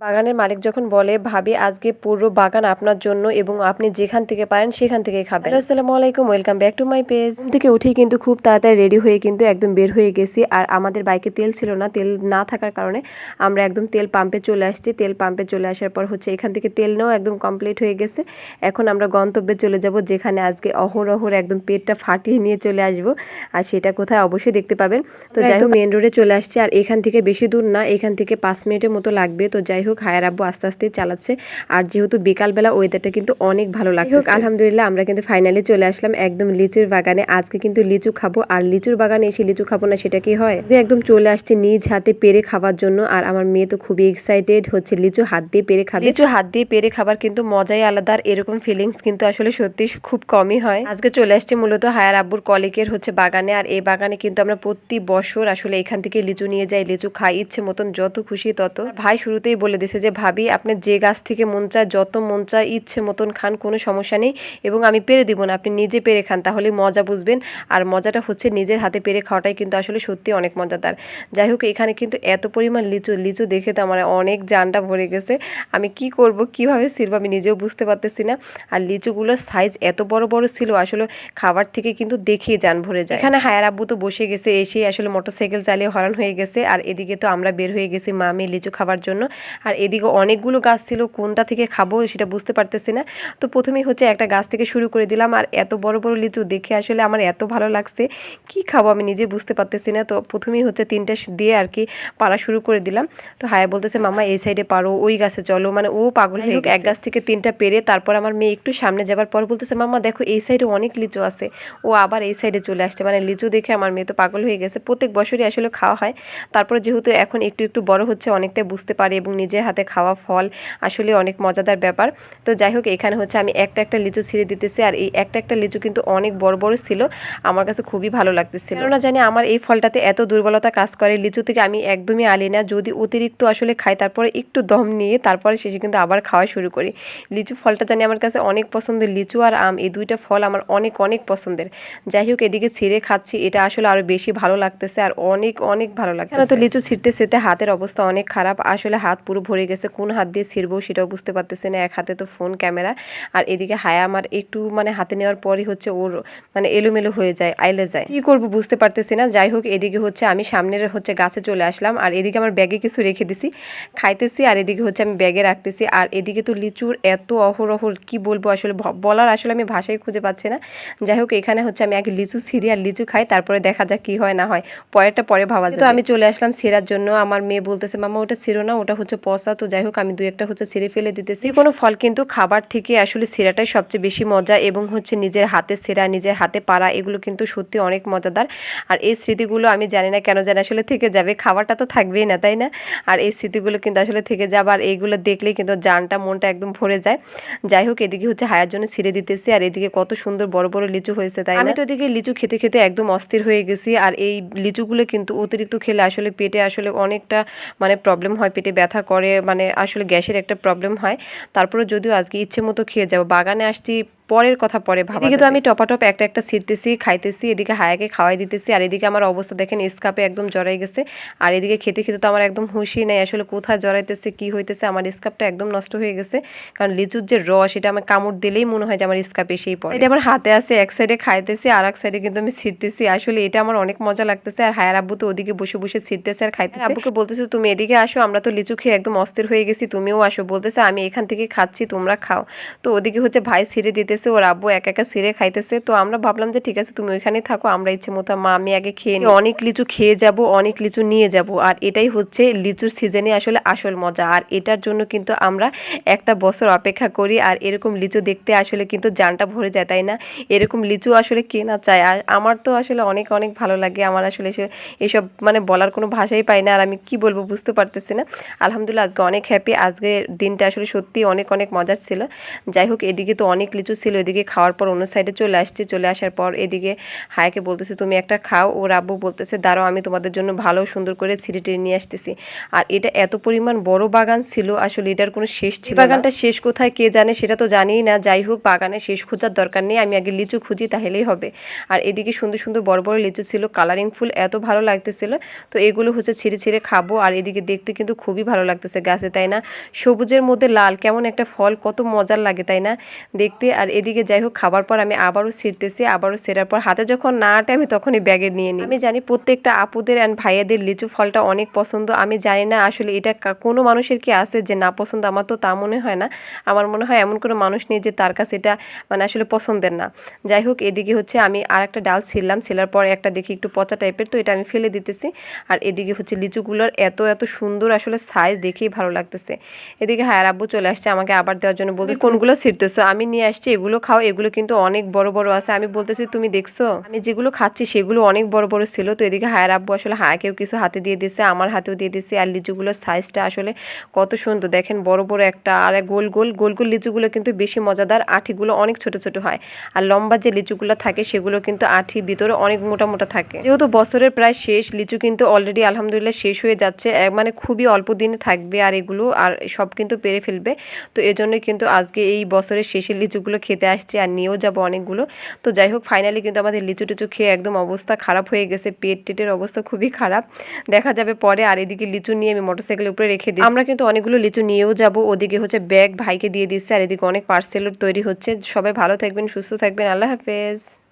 বাগানের মালিক যখন বলে, ভাবি আজকে পুরো বাগান আপনার জন্য এবং আপনি যেখান থেকে পারেন সেখান থেকেই খাবেন। আসসালামু আলাইকুম, welcome back to my page. ঘুম থেকে উঠেই কিন্তু খুব তাড়াতাড়ি রেডি হয়ে কিন্তু একদম বের হয়ে গেছি। আর আমাদের বাইকে তেল ছিল না, তেল না থাকার কারণে আমরা একদম তেল পাম্পে চলে আসছি। তেল পাম্পে চলে আসার পর হচ্ছে এখান থেকে তেল নেওয়া একদম কমপ্লিট হয়ে গেছে। এখন আমরা গন্তব্যে চলে যাব, যেখানে আজকে অহরহর একদম পেটটা ফাটিয়ে নিয়ে চলে আসব। আর সেটা কোথায় অবশ্যই দেখতে পাবেন। তো যাই হোক, মেন রোডে চলে আসছি। আর এখান থেকে বেশি দূর না, এখান থেকে 5 মিনিটের মতো লাগবে। তো যাই হোক, হায়ার আব্বু আস্তে আস্তে চালাচ্ছে। আর যেহেতু বিকালবেলা ওয়েদারটা কিন্তু অনেক ভালো লাগছে। হোক আলহামদুলিল্লাহ, আমরা কিন্তু ফাইনালি চলে আসলাম একদম লিচুর বাগানে। আজকে কিন্তু লিচু খাবো। আর লিচুর বাগানে এসে লিচু খাবো না সেটা কি হয়? একদম চলে আসছে নিজ হাতে পেরে খাবার জন্য। আর আমার মেয়ে তো খুবই এক্সাইটেড হচ্ছে লিচু হাত দিয়ে পেরে খাবে। লিচু হাত দিয়ে পেরে খাবার কিন্তু মজাই আলাদা। আর এরকম ফিলিংস কিন্তু আসলে সত্যি খুব কমই হয়। আজকে চলে আসছে মূলত হায়ার আব্বুর কলিকের হচ্ছে বাগানে। আর এই বাগানে কিন্তু আমরা প্রতি বছর আসলে এখান থেকে লিচু নিয়ে যাই, লিচু খাই ইচ্ছে মতন, যত খুশি তত। ভাই শুরুতেই বলে দিছে যে, ভাবি আপনি যে গাছ থেকে মন চায়, যত মন চায় ইচ্ছে মতন খান, কোনো সমস্যা নেই, এবং আমি পেরে দিব না, আপনি নিজে পেরে খান, তাহলে মজা বুঝবেন। আর মজাটা হচ্ছে নিজের হাতে পেরে খাওয়াটাই কিন্তু আসলে সত্যি অনেক মজাদার। যাই হোক, এখানে কিন্তু এত পরিমাণ লিচু দেখে তো আমার অনেক জানটা ভরে গেছে। আমি কি করব, কিভাবে ছিড়ব আমি নিজেও বুঝতে পারতেছি না। আর লিচুগুলোর সাইজ এত বড় বড় ছিল, আসলে খাবার থেকে কিন্তু দেখেই জান ভরে যায়। এখানে হায়ার আব্বু তো বসে গেছে, এসে আসলে মোটরসাইকেল চালিয়ে হরান হয়ে গেছে। আর এদিকে তো আমরা বের হয়ে গেছি মামি লিচু খাবার জন্য। আর এদিকে অনেকগুলো গাছ ছিল, কোনটা থেকে খাবো সেটা বুঝতে পারতেছি না। তো প্রথমেই হচ্ছে একটা গাছ থেকে শুরু করে দিলাম। আর এত বড় বড় লিচু দেখে আসলে আমার এত ভালো লাগছে, কি খাবো আমি নিজে বুঝতে পারতেছি না। তো প্রথমেই হচ্ছে 3টা দিয়ে আর কি পাড়া শুরু করে দিলাম। তো হায়া বলতেছে, মামা এই সাইডে পারো, ওই গাছে চলো, মানে ও পাগল হয়ে গেছে। এক গাছ থেকে 3টা পেরে তারপর আমার মেয়ে একটু সামনে যাবার পর বলতেছে, মামা দেখো এই সাইডে অনেক লিচু আছে। ও আবার এই সাইডে চলে আসছে, মানে লিচু দেখে আমার মেয়ে তো পাগল হয়ে গেছে। প্রত্যেক বছরই আসলে খাওয়া হয়, তারপর যেহেতু এখন একটু একটু বড় হচ্ছে, অনেকটাই বুঝতে পারে এবং নিজের হাতে খাওয়া ফল আসলে অনেক মজাদার ব্যাপার। তো যাই হোক, এখানে হচ্ছে আমি একটা একটা লিচু ছিঁড়ে দিতেছি। আর এই একটা একটা লিচু কিন্তু অনেক বড় বড় ছিল, আমার কাছে খুবই ভালো লাগতেছিল। কেননা জানি আমার এই ফলটাতে এত দুর্বলতা কাজ করে, লিচু থেকে আমি একদমই আলি না, যদি অতিরিক্ত আসলে খাই তারপরে একটু দম নিয়ে তারপরে শেষে কিন্তু আবার খাওয়া শুরু করি। লিচু ফলটা জানি আমার কাছে অনেক পছন্দের, লিচু আর আম এই দুইটা ফল আমার অনেক অনেক পছন্দের। যাই হোক, এদিকে ছিঁড়ে খাচ্ছি, এটা আসলে আরো বেশি ভালো লাগতেছে আর অনেক অনেক ভালো লাগতেছে। তো লিচু ছিঁড়তে ছিঁড়তে হাতের অবস্থা অনেক খারাপ, আসলে হাত পুরো ভরে গেছে, কোন হাত দিয়ে ছিঁড়বো সেটাও বুঝতে পারতেছি না। এক হাতে তো ফোন ক্যামেরা, আর এদিকে হায়া আমার একটু মানে হাতে নেওয়ার পরই হচ্ছে ওর মানে এলোমেলো হয়ে যায়, আইলে যায়, কি করব বুঝতে পারতেছি না। যাই হোক, এদিকে হচ্ছে আমি সামনের হচ্ছে গাছে চলে আসলাম। আর এদিকে আমার ব্যাগে কিছু রেখে দিছি, খাইতেছি। আর এদিকে হচ্ছে আমি ব্যাগে রাখতেছি। আর এদিকে তো লিচুর এত অহরহর, কি বলবো আসলে বলার আসলে আমি ভাষাই খুঁজে পাচ্ছি না। যাই হোক, এখানে হচ্ছে আমি আগে লিচু ছিঁড়ি আর লিচু খাই, তারপরে দেখা যাক কি হয় না হয়, পরেরটা পরে ভাবা যায়। তো আমি চলে আসলাম ছেঁড়ার জন্য। আমার মেয়ে বলতেছে, মামা ওটা ছিঁড়ো না, ওটা হচ্ছে পচা। তো যাই হোক, আমি 2-1টা হচ্ছে ছিঁড়ে ফেলে দিতেছি। কোনো ফল কিন্তু খাবার থেকে আসলে ছেঁড়াটাই সবচেয়ে বেশি মজা, এবং হচ্ছে নিজের হাতে ছেঁড়া, নিজের হাতে পাড়া, এগুলো কিন্তু সত্যি অনেক মজাদার। আর এই স্মৃতিগুলো আমি জানি না কেন যেন আসলে থেকে যাবে, খাবারটা তো থাকবেই না, তাই না? আর এই স্মৃতিগুলো কিন্তু আসলে থেকে যাবে, আর এইগুলো দেখলেই কিন্তু জানটা মনটা একদম ভরে যায়। যাই হোক, এদিকে হচ্ছে হায়ার জন্য ছিঁড়ে দিতেছি। আর এদিকে কত সুন্দর বড় বড় লিচু হয়েছে, তাই আমি তো এদিকে লিচু খেতে খেতে একদম অস্থির হয়ে গেছি। আর এই লিচুগুলো কিন্তু অতিরিক্ত খেলে আসলে পেটে আসলে অনেকটা মানে প্রবলেম হয়, পেটে ব্যথা করে, মানে আসলে গ্যাসের একটা প্রবলেম হয়। তারপরে যদিও আজকে ইচ্ছে মতো খেয়ে যাবো, বাগানে আসছি, পরের কথা পরে ভাবা। এদিকে তো আমি টপাটপ একটা একটা ছিঁড়তেছি, খাইতেছি, এদিকে হায়াকে খাওয়াই দিতেছি। আর এদিকে আমার অবস্থা দেখেন, স্কাপে একদম জড়াই গেছে। আর এদিকে খেতে খেতে তো আমার একদম হুঁশই নেই আসলে কোথায় জড়াইতেছে, কি হইতেছে। আমার স্কাপটা একদম নষ্ট হয়ে গেছে, কারণ লিচুর যে রস, এটা আমার কামড় দিলেই মনে হয় যে আমার স্কাপ এসেই পড়ে। এটা আমার হাতে আছে, এক সাইডে খাইতেছি আর এক সাইডে কিন্তু আমি ছিঁড়তেছি, আসলে এটা আমার অনেক মজা লাগতেছে। আর হায়ার আব্বু তো ওদিকে বসে বসে ছিঁড়তেছে আর খাইতেছে। আব্বুকে বলতেছে, তুমি এদিকে আসো, আমরা তো লিচু খেয়ে একদম অস্থির হয়ে গেছি, তুমিও আসো। বলতেছে, আমি এখান থেকে খাচ্ছি, তোমরা খাও। তো ওদিকে হচ্ছে ভাই ছিঁড়ে দিতেছে, ওর আব্বু এক একা ছিঁড়ে খাইতেছে। তো আমরা ভাবলাম যে ঠিক আছে, তুমি ওইখানেই থাকো, আমরা ইচ্ছে মতো মা আমি আগে খেয়ে নিই, অনেক লিচু খেয়ে যাব, অনেক লিচু নিয়ে যাব। আর এটাই হচ্ছে লিচুর সিজনে আসলে আসল মজা। আর এটার জন্য কিন্তু আমরা একটা বছর অপেক্ষা করি। আর এরকম লিচু দেখতে আসলে কিন্তু জানটা ভরে যায়, তাই না? এরকম লিচু আসলে কে না চায়। আর আমার তো আসলে অনেক অনেক ভালো লাগে, আমার আসলে এসব মানে বলার কোনো ভাষাই পাই না। আর আমি কি বলবো বুঝতে পারতেছি না। আলহামদুলিল্লাহ, আজকে অনেক হ্যাপি, আজকের দিনটা আসলে সত্যি অনেক অনেক মজার ছিল। যাই হোক, এদিকে তো অনেক লিচু ছিল, ছিল, এদিকে খাওয়ার পর অন্য সাইডে চলে আসছি। চলে আসার পর এদিকে হায়াকে বলতেছে তুমি একটা খাও, ওর আব্বু বলতেছে দাঁড়াও আমি তোমাদের জন্য ভালো সুন্দর করে ছিঁড়ে টিড়ে নিয়ে আসতেছি। আর এটা এত পরিমাণ বড় বাগান ছিল, আসলে এটার কোনো শেষ ছিল না। বাগানটা শেষ কোথায় কে জানে, সেটা তো জানিই না। যাই হোক, বাগানে শেষ খোঁজার দরকার নেই, আমি আগে লিচু খুঁজি তাহলেই হবে। আর এদিকে সুন্দর সুন্দর বড় বড় লিচু ছিল, কালারিং ফুল, এত ভালো লাগতেছিল। তো এগুলো হচ্ছে ছিঁড়ে ছিঁড়ে খাবো। আর এদিকে দেখতে কিন্তু খুবই ভালো লাগতেছে গাছে, তাই না? সবুজের মধ্যে লাল, কেমন একটা ফল, কত মজার লাগে তাই না দেখতে। আর এদিকে যাই হোক, খাবার পর আমি আবারও ছিঁড়তেছি, আবারও ছেঁড়ার পর হাতে যখন না আটে আমি তখনই ব্যাগে নিয়ে নিই। আমি জানি প্রত্যেকটা আপুদের অ্যান্ড ভাইয়াদের লিচু ফলটা অনেক পছন্দ। আমি জানি না আসলে এটা কোনো মানুষের কি আছে যে না পছন্দ, আমার তো তা মনে হয় না। আমার মনে হয় এমন কোনো মানুষ নেই যে তার কাছে এটা মানে আসলে পছন্দের না। যাই হোক, এদিকে হচ্ছে আমি আর একটা ডাল ছিললাম, ছিলার পর একটা দেখি একটু পচা টাইপের, তো এটা আমি ফেলে দিতেছি। আর এদিকে হচ্ছে লিচুগুলোর এত এত সুন্দর আসলে সাইজ, দেখেই ভালো লাগতেছে। এদিকে হায়ার আব্বু চলে আসছে আমাকে আবার দেওয়ার জন্য, বলতে কোনগুলো ছিঁড়তেছো? আমি নিয়ে আসছি, এগুলো খাও, এগুলো কিন্তু অনেক বড় বড় আছে। আমি বলতেছি তুমি দেখছো আমি যেগুলো খাচ্ছি সেগুলো অনেক বড় বড় ছিল। তো এদিকে হায়ার আব্বু আসলে হায়াকেও কিছু হাতে দিয়ে দিচ্ছে, আমার হাতেও দিয়ে দিচ্ছে। আর লিচুগুলোর সাইজটা আসলে কত সুন্দর দেখেন, বড় বড় একটা। আর গোল গোল গোল গোল লিচুগুলো কিন্তু বেশি মজাদার, আঠিগুলো অনেক ছোট ছোট হয়। আর লম্বা যে লিচুগুলো থাকে সেগুলো কিন্তু আঠি ভিতরে অনেক মোটা মোটা থাকে। যেহেতু বছরের প্রায় শেষ, লিচু কিন্তু অলরেডি আলহামদুলিল্লাহ শেষ হয়ে যাচ্ছে, মানে খুবই অল্প দিনে থাকবে আর এগুলো, আর সব কিন্তু পেরে ফেলবে। তো এজন্যই কিন্তু আজকে এই বছরের শেষের লিচুগুলো খেতে আসছে, আর নিয়েও যাবো অনেকগুলো। তো যাই হোক, ফাইনালি কিন্তু আমাদের লিচু টিচু খেয়ে একদম অবস্থা খারাপ হয়ে গেছে, পেট টেটের অবস্থা খুবই খারাপ, দেখা যাবে পরে। আর এদিকে লিচু নিয়ে আমি মোটরসাইকেলের উপরে রেখে দিই। আমরা কিন্তু অনেকগুলো লিচু নিয়েও যাব, ওদিকে হচ্ছে ব্যাগ ভাইকে দিয়ে দিচ্ছে, আর এদিকে অনেক পার্সেল তৈরি হচ্ছে। সবাই ভালো থাকবেন, সুস্থ থাকবেন, আল্লাহ হাফেজ।